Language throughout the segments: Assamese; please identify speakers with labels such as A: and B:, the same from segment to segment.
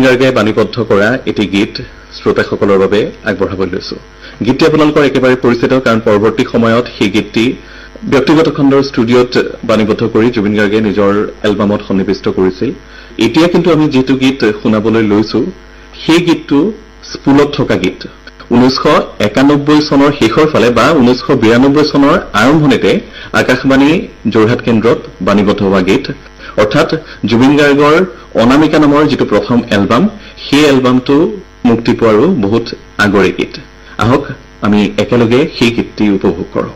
A: গাৰ্গে বাণীবদ্ধ কৰা এটি গীত শ্ৰোতাসকলৰ বাবে আগবঢ়াবলৈ লৈছো গীতটি আপোনালোকৰ একেবাৰে পৰিচিত কাৰণ পৰৱৰ্তী সময়ত সেই গীতটি ব্যক্তিগত খণ্ডৰ ষ্টুডিঅ'ত বাণীবদ্ধ কৰি জুবিন গাৰ্গে নিজৰ এলবামত সন্নিৱিষ্ট কৰিছিল এতিয়া কিন্তু আমি যেটো গীত শুনাবলৈ লৈছো সেই গীতটো স্পুলত থকা গীত 1991 চনৰ শেষৰ ফালে বা 1992 চনৰ আৰম্ভণিতে আকাশবাণী যোৰহাট কেন্দ্ৰত বাণীবদ্ধ হোৱা গীত অৰ্থাৎ জুবিন গাৰ্গৰ অনামিকা নামৰ যেটো প্ৰথম এলবাম সেই এলবামটো মুক্তি পোৱাৰো বহুত আগৰে গীত আহক আমি একেলগে সেই গীতটি উপভোগ কৰো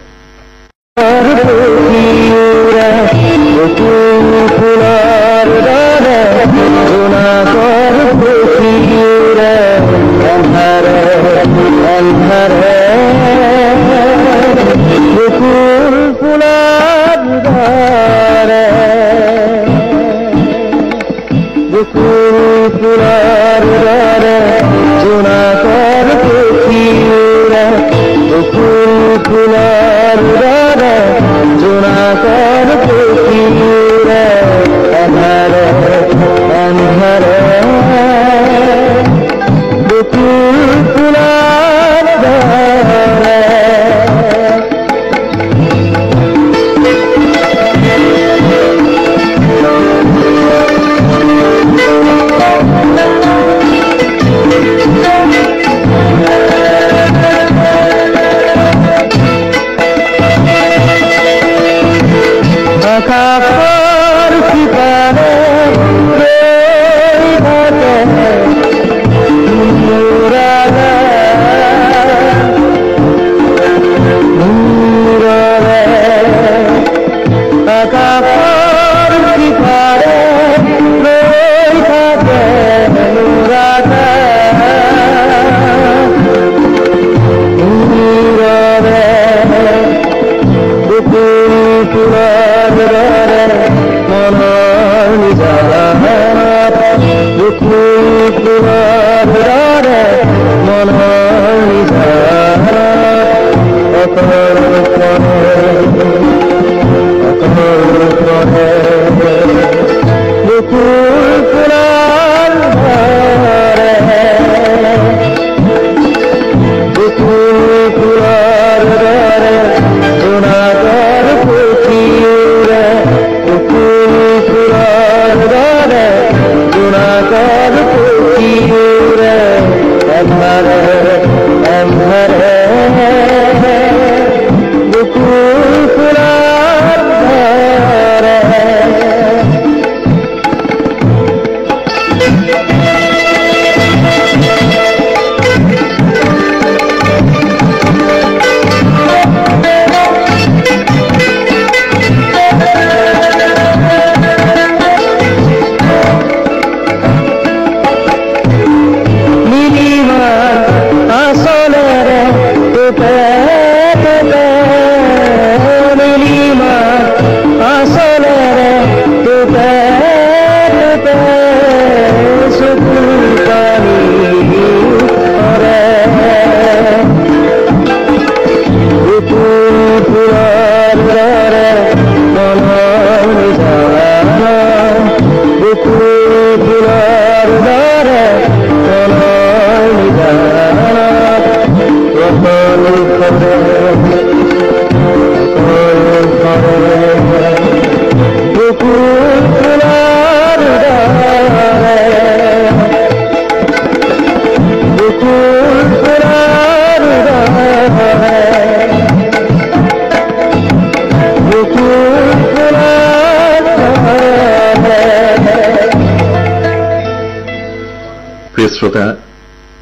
A: শ্ৰোতা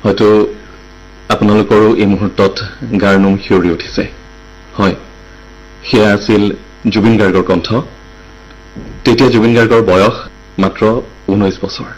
A: হয়তো আপোনালোকৰো এই মুহূৰ্তত গাৰ নোম শিয়ৰি উঠিছে হয় সেয়া আছিল জুবিন গাৰ্গৰ কণ্ঠ তেতিয়া জুবিন গাৰ্গৰ বয়স মাত্ৰ 19 বছৰ